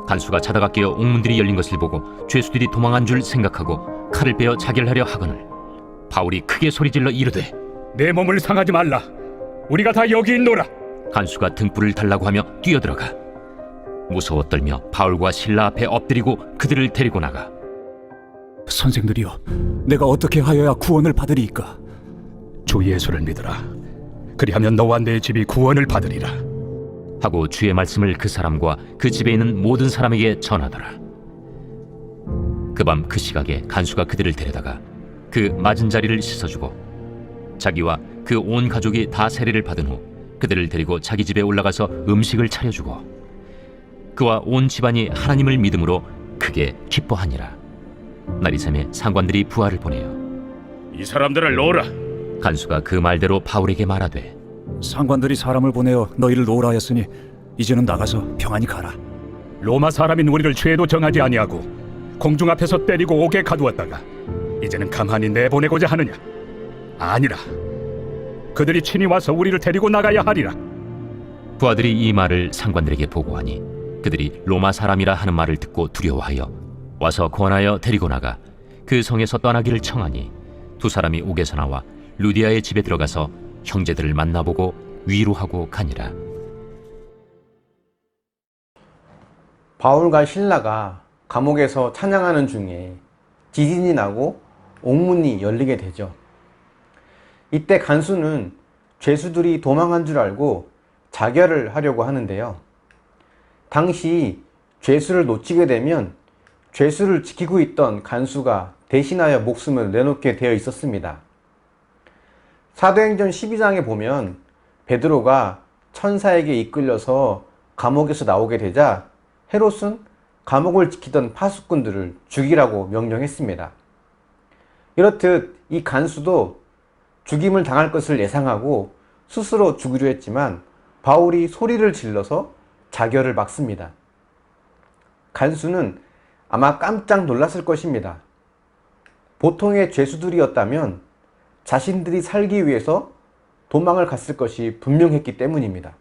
간수가 자다가 깨어 옥문들이 열린 것을 보고 죄수들이 도망한 줄 생각하고 칼을 빼어 자결하려 하거늘 바울이 크게 소리질러 이르되 내 몸을 상하지 말라. 우리가 다 여기 있노라. 간수가 등불을 달라고 하며 뛰어들어가 무서워 떨며 바울과 실라 앞에 엎드리고 그들을 데리고 나가 선생들이여, 내가 어떻게 하여야 구원을 받으리이까? 주 예수를 믿으라. 그리하면 너와 내 집이 구원을 받으리라. 하고 주의 말씀을 그 사람과 그 집에 있는 모든 사람에게 전하더라. 그 밤 그 시각에 간수가 그들을 데려다가 그 맞은 자리를 씻어주고 자기와 그 온 가족이 다 세례를 받은 후 그들을 데리고 자기 집에 올라가서 음식을 차려주고 그와 온 집안이 하나님을 믿음으로 크게 기뻐하니라. 날이 새매 상관들이 부하를 보내어 이 사람들을 놓으라. 간수가 그 말대로 바울에게 말하되 상관들이 사람을 보내어 너희를 놓으라 하였으니 이제는 나가서 평안히 가라. 로마 사람인 우리를 죄도 정하지 아니하고 공중 앞에서 때리고 옥에 가두었다가 이제는 가만히 내보내고자 하느냐? 아니라. 그들이 친히 와서 우리를 데리고 나가야 하리라. 부하들이 이 말을 상관들에게 보고하니 그들이 로마 사람이라 하는 말을 듣고 두려워하여 와서 권하여 데리고 나가 그 성에서 떠나기를 청하니 두 사람이 옥에서 나와 루디아의 집에 들어가서 형제들을 만나보고 위로하고 가니라. 바울과 실라가 감옥에서 찬양하는 중에 지진이 나고 옥문이 열리게 되죠. 이때 간수는 죄수들이 도망한 줄 알고 자결을 하려고 하는데요. 당시 죄수를 놓치게 되면 죄수를 지키고 있던 간수가 대신하여 목숨을 내놓게 되어 있었습니다. 사도행전 12장에 보면 베드로가 천사에게 이끌려서 감옥에서 나오게 되자 헤롯은 감옥을 지키던 파수꾼들을 죽이라고 명령했습니다. 이렇듯 이 간수도 죽임을 당할 것을 예상하고 스스로 죽으려 했지만 바울이 소리를 질러서 자결을 막습니다. 간수는 아마 깜짝 놀랐을 것입니다. 보통의 죄수들이었다면 자신들이 살기 위해서 도망을 갔을 것이 분명했기 때문입니다.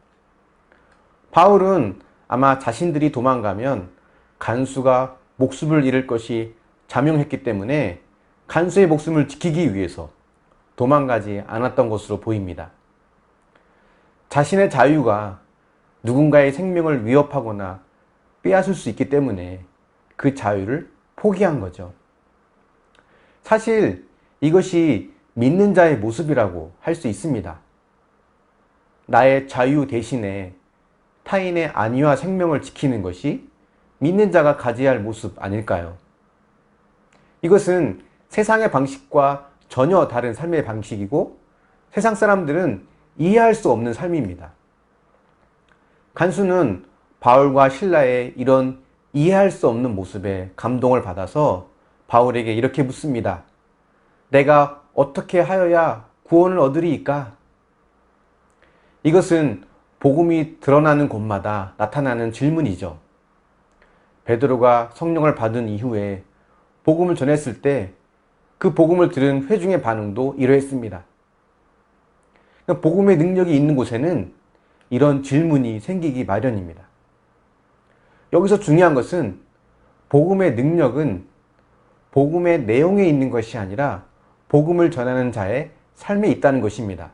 바울은 아마 자신들이 도망가면 간수가 목숨을 잃을 것이 자명했기 때문에 간수의 목숨을 지키기 위해서 도망가지 않았던 것으로 보입니다. 자신의 자유가 누군가의 생명을 위협하거나 빼앗을 수 있기 때문에 그 자유를 포기한 거죠. 사실 이것이 믿는 자의 모습이라고 할 수 있습니다. 나의 자유 대신에 타인의 안위와 생명을 지키는 것이 믿는 자가 가져야 할 모습 아닐까요? 이것은 세상의 방식과 전혀 다른 삶의 방식이고 세상 사람들은 이해할 수 없는 삶입니다. 간수는 바울과 실라의 이런 이해할 수 없는 모습에 감동을 받아서 바울에게 이렇게 묻습니다. 내가 어떻게 하여야 구원을 얻으리이까? 이것은 복음이 드러나는 곳마다 나타나는 질문이죠. 베드로가 성령을 받은 이후에 복음을 전했을 때 그 복음을 들은 회중의 반응도 이러했습니다. 복음의 능력이 있는 곳에는 이런 질문이 생기기 마련입니다. 여기서 중요한 것은 복음의 능력은 복음의 내용에 있는 것이 아니라 복음을 전하는 자의 삶에 있다는 것입니다.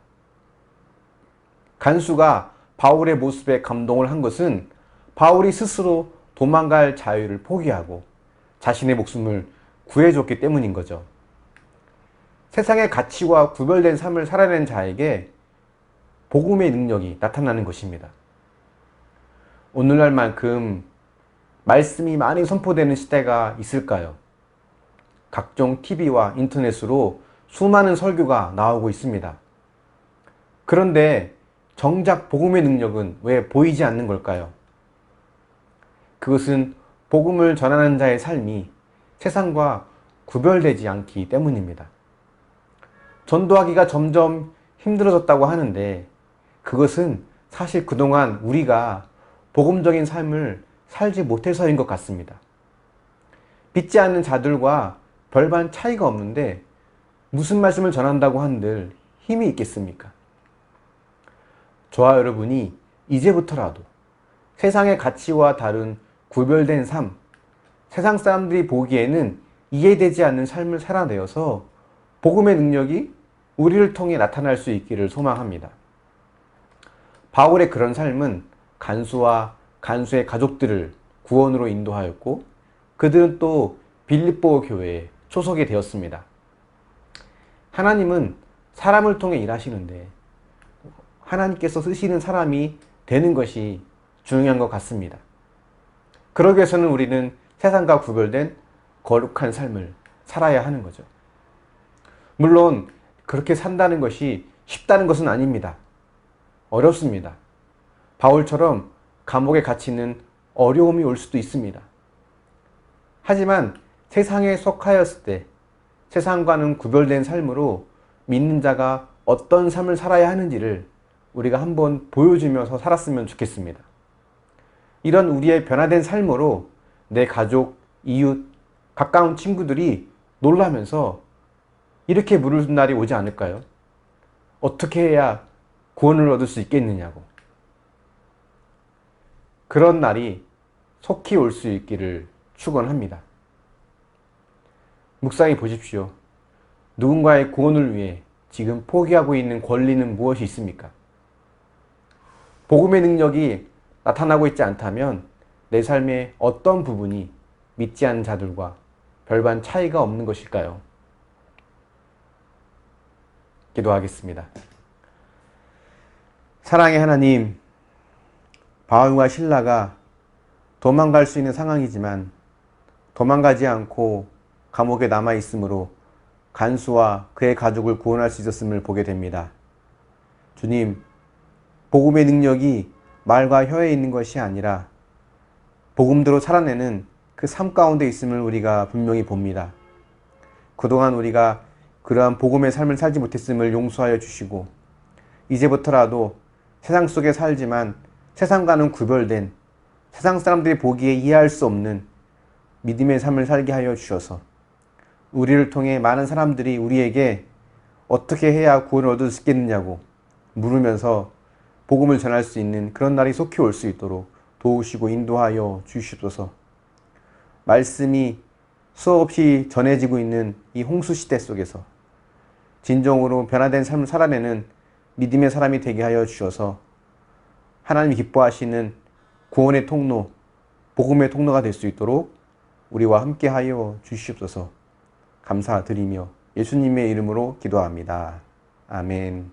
간수가 바울의 모습에 감동을 한 것은 바울이 스스로 도망갈 자유를 포기하고 자신의 목숨을 구해줬기 때문인 거죠. 세상의 가치와 구별된 삶을 살아낸 자에게 복음의 능력이 나타나는 것입니다. 오늘날만큼 말씀이 많이 선포되는 시대가 있을까요? 각종 TV와 인터넷으로 수많은 설교가 나오고 있습니다. 그런데 정작 복음의 능력은 왜 보이지 않는 걸까요? 그것은 복음을 전하는 자의 삶이 세상과 구별되지 않기 때문입니다. 전도하기가 점점 힘들어졌다고 하는데 그것은 사실 그동안 우리가 복음적인 삶을 살지 못해서인 것 같습니다. 믿지 않는 자들과 별반 차이가 없는데 무슨 말씀을 전한다고 한들 힘이 있겠습니까? 저와 여러분이 이제부터라도 세상의 가치와 다른 구별된 삶, 세상 사람들이 보기에는 이해되지 않는 삶을 살아내어서 복음의 능력이 우리를 통해 나타날 수 있기를 소망합니다. 바울의 그런 삶은 간수와 간수의 가족들을 구원으로 인도하였고 그들은 또 빌립보 교회에 초석이 되었습니다. 하나님은 사람을 통해 일하시는데 하나님께서 쓰시는 사람이 되는 것이 중요한 것 같습니다. 그러기 위해서는 우리는 세상과 구별된 거룩한 삶을 살아야 하는 거죠. 물론 그렇게 산다는 것이 쉽다는 것은 아닙니다. 어렵습니다. 바울처럼 감옥에 갇히는 어려움이 올 수도 있습니다. 하지만 세상에 속하였을 때 세상과는 구별된 삶으로 믿는 자가 어떤 삶을 살아야 하는지를 우리가 한번 보여주면서 살았으면 좋겠습니다. 이런 우리의 변화된 삶으로 내 가족, 이웃, 가까운 친구들이 놀라면서 이렇게 물을 날이 오지 않을까요? 어떻게 해야 구원을 얻을 수 있겠느냐고. 그런 날이 속히 올 수 있기를 축원합니다. 묵상해 보십시오. 누군가의 구원을 위해 지금 포기하고 있는 권리는 무엇이 있습니까? 복음의 능력이 나타나고 있지 않다면 내 삶의 어떤 부분이 믿지 않는 자들과 별반 차이가 없는 것일까요? 기도하겠습니다. 사랑의 하나님, 바울과 실라가 도망갈 수 있는 상황이지만 도망가지 않고 감옥에 남아 있으므로 간수와 그의 가족을 구원할 수 있었음을 보게 됩니다. 주님, 복음의 능력이 말과 혀에 있는 것이 아니라 복음대로 살아내는 그 삶 가운데 있음을 우리가 분명히 봅니다. 그동안 우리가 그러한 복음의 삶을 살지 못했음을 용서하여 주시고 이제부터라도 세상 속에 살지만 세상과는 구별된 세상 사람들이 보기에 이해할 수 없는 믿음의 삶을 살게 하여 주셔서 우리를 통해 많은 사람들이 우리에게 어떻게 해야 구원을 얻을 수 있겠느냐고 물으면서 복음을 전할 수 있는 그런 날이 속히 올 수 있도록 도우시고 인도하여 주시옵소서. 말씀이 수없이 전해지고 있는 이 홍수시대 속에서 진정으로 변화된 삶을 살아내는 믿음의 사람이 되게 하여 주셔서 하나님이 기뻐하시는 구원의 통로, 복음의 통로가 될 수 있도록 우리와 함께 하여 주시옵소서. 감사드리며 예수님의 이름으로 기도합니다. 아멘.